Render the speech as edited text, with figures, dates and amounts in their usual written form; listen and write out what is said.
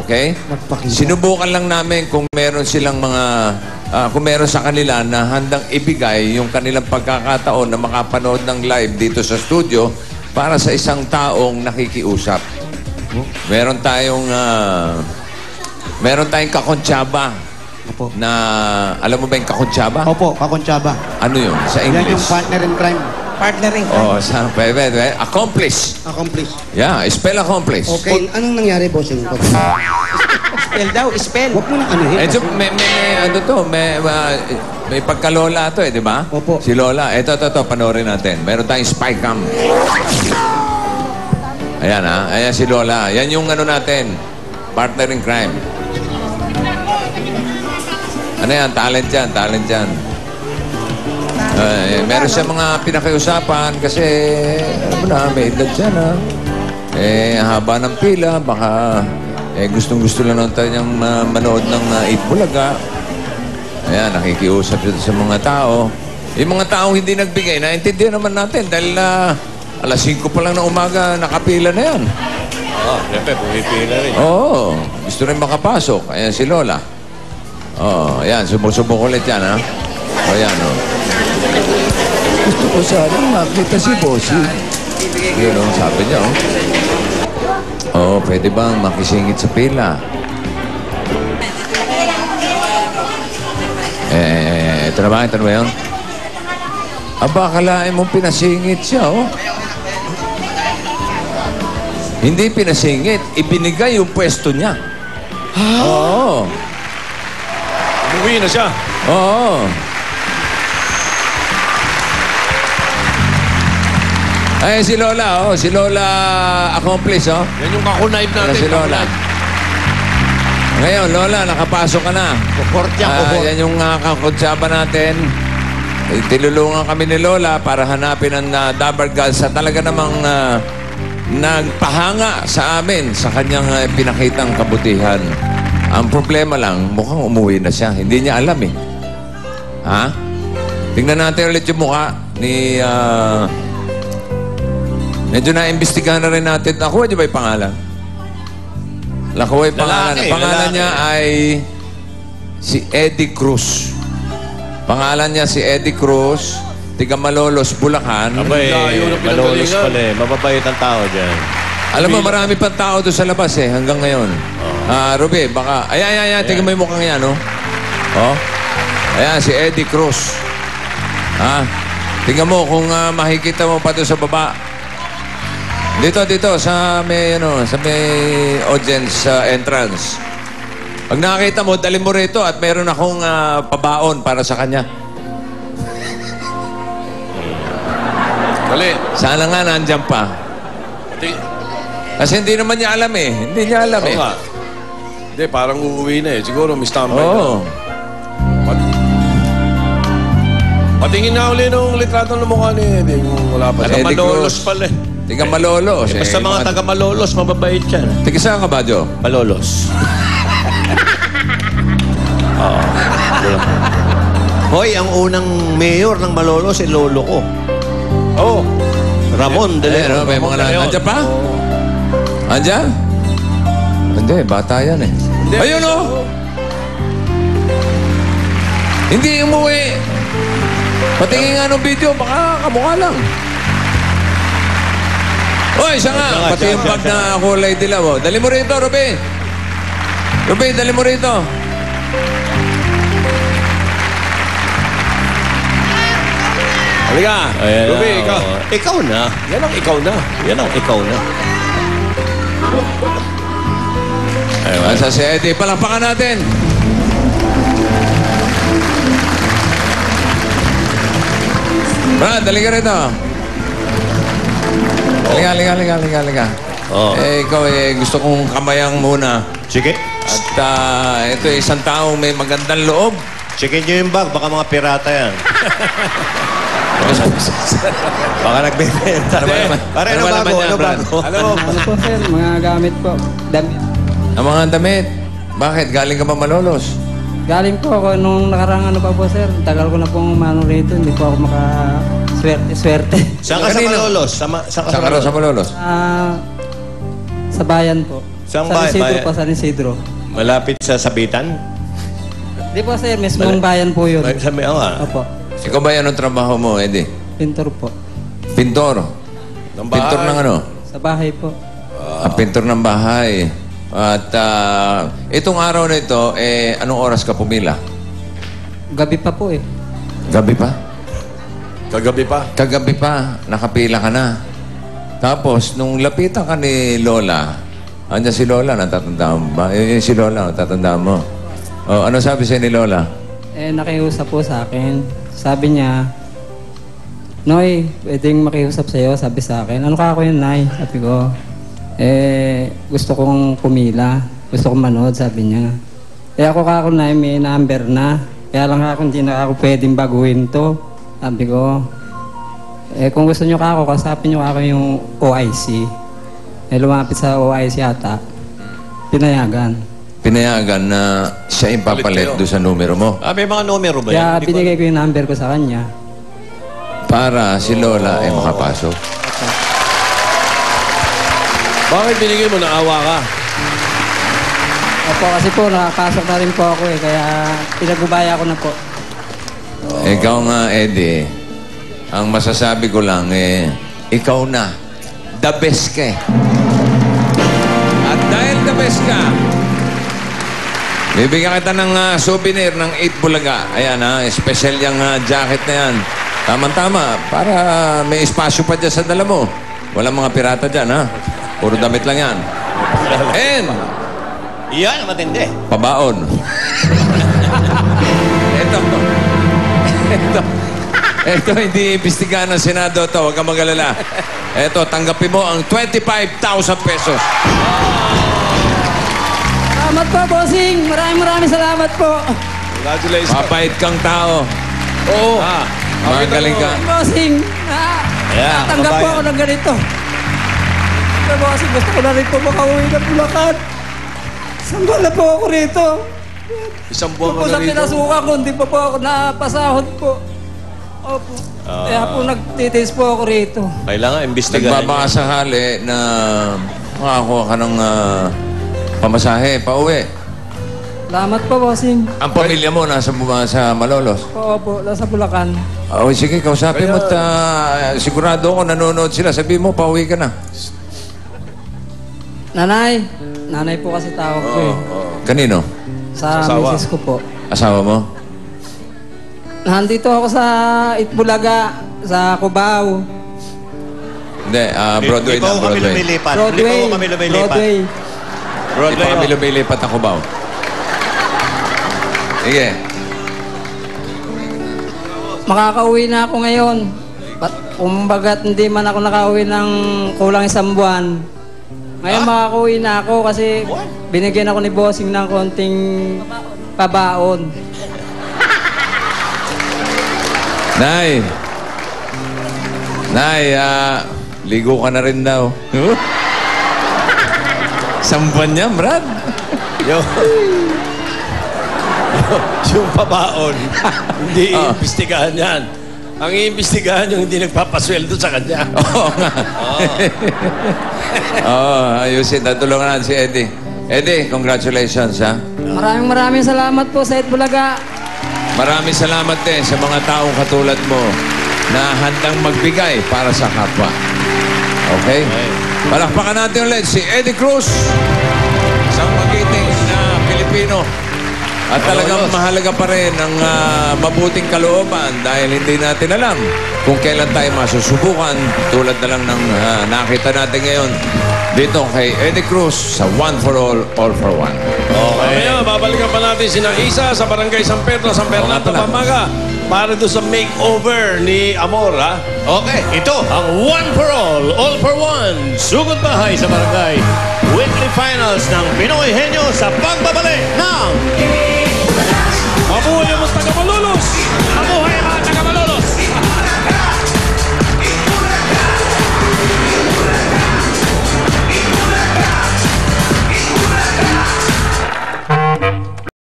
Okay? Nagpakita. Sinubukan lang namin kung meron silang mga, kung meron sa kanila na handang ibigay yung kanilang pagkakataon na makapanood ng live dito sa studio para sa isang taong nakikiusap. Meron tayong kakontsaba Opo. na, alam mo ba yung kakontsaba? Opo, kakontsaba. Ano yun? Sa Yan yung English? partner in crime. Partner rin. Oh, sa accomplice. Accomplice. Yeah, spell accomplice. Okay, anong nangyari, bossing? Spell daw, spell. Huwag mo nang anuhin. May pagka-lola to di ba? Opo. Si Lola. Ito, panoorin natin. Meron tayong spy cam. Ayan ayan si Lola. Yan yung natin, partner in crime. Ano yan? Talent yan. Meron siya mga pinakiusapan kasi, may edad siya haba ng pila, baka gustong-gusto lang naman tayo niyang manood ng Eat Bulaga. Ayan, nakikiusap siya sa mga tao. Yung mga taong hindi nagbigay, naintindihan naman natin dahil alas 5 pa lang ng umaga, nakapila na yan. Siyempre, pumipila rin. Oo, gusto rin makapasok. Ayan si Lola. Ayan, subok ulit yan, ayan, Gusto ko sana makita si Bossy. Yun sabi niya, pwede bang makisingit sa pila? Ito na ba yun? Aba, akalain mong pinasingit siya, Hindi pinasingit, ibinigay yung pwesto niya. Oo. Umuwi na siya. Oo. Ay, si Lola, si Lola accomplice, Yan yung kakunayb natin. Si Lola. Ngayon, Lola, nakapasok ka na. Yan yung kakutsaba natin. Tinulungan kami ni Lola para hanapin ang Dabber Girls sa talaga namang nagpahanga sa amin sa kanyang pinakitang kabutihan. Ang problema lang, mukhang umuwi na siya. Hindi niya alam Tingnan natin ulit yung mukha ni... medyo na-imbestigahan na rin natin. Nakuha niyo ba yung pangalan? Nakuha yung pangalan. Pangalan niya ay si Eddie Cruz. Pangalan niya si Eddie Cruz. Tiga Malolos, Bulacan. Abay, Malolos pala Mababait ang tao dyan. Alam mo, marami pang tao doon sa labas hanggang ngayon. Ruby, baka... Ayan. Tingnan mo yung mukhang yan, Ayan, si Eddie Cruz. Tingnan mo kung makikita mo pa doon sa baba. Dito, sa may audience entrance. Pag nakakita mo, dalhin mo rito at meron akong pabaon para sa kanya. Dali. Sana nga nandyan pa. Kasi hindi naman niya alam Hindi niya alam Hindi, parang uuwi na Siguro, may standby Oo. Patingin na uli nung litrato ng mukha ni Eddie. Wala pa. Taga Malolos pala Tiga Malolos. Basta mga taga Malolos, mababait yan. Tiga saan ka ba, Jo? Malolos. Hoy, ang unang mayor ng Malolos, lolo ko. Ramon de Leon. May mga nandiyan pa? Andiyan? Hindi, bata yan Ayun Hindi umuwi. Patingin nga ng video, baka kamukha lang. Oy, isa nga. Pati yung bag na kulay dilaw. Dali mo rito, Ruby. Ruby, dali mo rito. Halika. Ruby, ikaw. Ikaw na. Yan ang ikaw na. Ayun, sa si Eddie. Palakpakan natin. Brad, dali ka rito. Halika. Ikaw gusto kong kamayang muna. Sige. At ito isang taong may magandang loob. Checkin nyo yung bag. Baka mga pirata yan. Baka nagbebenta. Pare, ano bago? Ano po, sir? Mga gamit po. Damit. Ang mga damit. Bakit? Galing ka ba Malolos? Galing po ako nung nakarang pa po, sir. Tagal ko na pong mano rito. Hindi po ako makaswerte. Saan ka sa Malolos? Saan ka Saan ka raw sa Malolos? Sa bayan po. Saan San Isidro po, San Isidro. Malapit sa Sabitan? Di po sir, mismong bayan po yun. Sabi, Opo, Ikaw ba yan ang trabaho mo, Eddie? pintor po. Pintor. ng Pintor ng ano? Sa bahay po. Pintor ng bahay. At itong araw na ito, anong oras ka pumila? Gabi pa po eh. Gabi pa? Kagabi pa. Kagabi pa, nakapila ka na. Tapos, nung lapitan ka ni Lola, andyan si Lola, natatandaan mo ba? Yung si Lola, natatandaan mo. Oh, ano sabi sa'yo ni Lola? Nakiusap po sa akin. Sabi niya, Noy, pwedeng makiusap sa'yo, sabi sa akin. Ano ka ako yun, Nay? Sabi ko, gusto kong pumila. Gusto kong manood, sabi niya. Ako ka ako, Nay, may number na. Kaya lang ako, hindi na ako pwedeng baguhin to. Sabi ko, kung gusto nyo ka ako, kasapin nyo ako yung OIC. Lumapit sa OIC yata. Pinayagan. Pinayagan na siya yung papalit doon sa numero mo may mga numero ba yan? Kaya binigay ko yung number ko sa kanya. para si Lola ay makapasok. Bakit binigay mo? Naawa ka? Opo, kasi po, nakapasok na rin po ako eh. Kaya pinagbubaya ko na po. Ikaw nga, Eddie, ang masasabi ko lang ikaw na. The best ka eh. At dahil the best ka, bibigyan kita ng souvenir ng 8 Bulaga. Ayan special yung jacket na yan. Tama-tama, para may espasyo pa dyan sa dala mo. Walang mga pirata dyan, ha? Puro damit lang yan. And, Yan, matindi. pabaon. Ito, hindi imbestigahan ng Senado to. Huwag kang mag-alala. Ito, tanggapin mo ang 25,000 pesos. Salamat po, bossing. Maraming salamat po. Congratulations. Mabait kang tao. Oo. Magaling ka. Bossing, Yeah, tanggap po kabayan. ako ng ganito. Bossing, gusto ko na rin po makauwi ng Bulacan. Sambal na po ako rito. Isang buwan Po ka sa na rito. pinasukan ko, hindi pa po ako napasahod po. Opo. Kaya po nagtitiis po ako rito. Kailangan imbestigahan. Nagbabakasakali na makakuha ka ng pamasahe, pauwi. Salamat po, bossing. Ang pamilya mo nasa sa Malolos. Opo, nasa Bulacan. Sige, kausapin mo at sigurado ako nanonood sila. Sabihin mo, pauwi ka na. Nanay. Nanay po kasi tawag ko eh. Kanino? Sa Asawa. misis ko po. Asawa mo? Nandito ako sa Itbulaga, sa Cubao. Hindi, Broadway Di pa na, ho kami Broadway. lumilipat. Di pa Broadway. ho kami lumilipat. Broadway. Hindi Broadway. pa kami ho. lumilipat ako ba? Sige. Makakauwi na ako ngayon. Kumbagat hindi man ako nakauwi ng kulang 1 buwan. Ngayon makakauwi na ako kasi binigyan ako ni bossing ng konting pabaon. Nay! Nay, ligo ka na rin daw. Sampan niya, Brad. Yung pabaon, hindi iimbestigahan yan. Ang iimbestigahan yung hindi nagpapasweldo sa kanya. Oo nga. Ayusin. Tatulungan natin si Eddie. Eddie, congratulations, ha? Maraming salamat po sa Itbulaga. Maraming salamat din sa mga taong katulad mo na handang magbigay para sa kapwa. Okay? Palakpakan natin ulit si Eddie Cruz, isang magiting na Pilipino. At talagang mahalaga pa rin ang mabuting kalooban dahil hindi natin alam kung kailan tayo masusubukan tulad na lang ng nakita natin ngayon dito kay Eddie Cruz sa One for All, All for One. Mamaya, babalikan pa natin si Isa sa Barangay San Pedro, San Bernardo, Oo nga pala. Pampanga para doon sa makeover ni Amor, ha? Okay, ito ang One for All for One. Sugod bahay sa barangay. Weekly finals ng Pinoy Henyo sa pagbabalik ng Mabuhay ang mga taga-Malolos!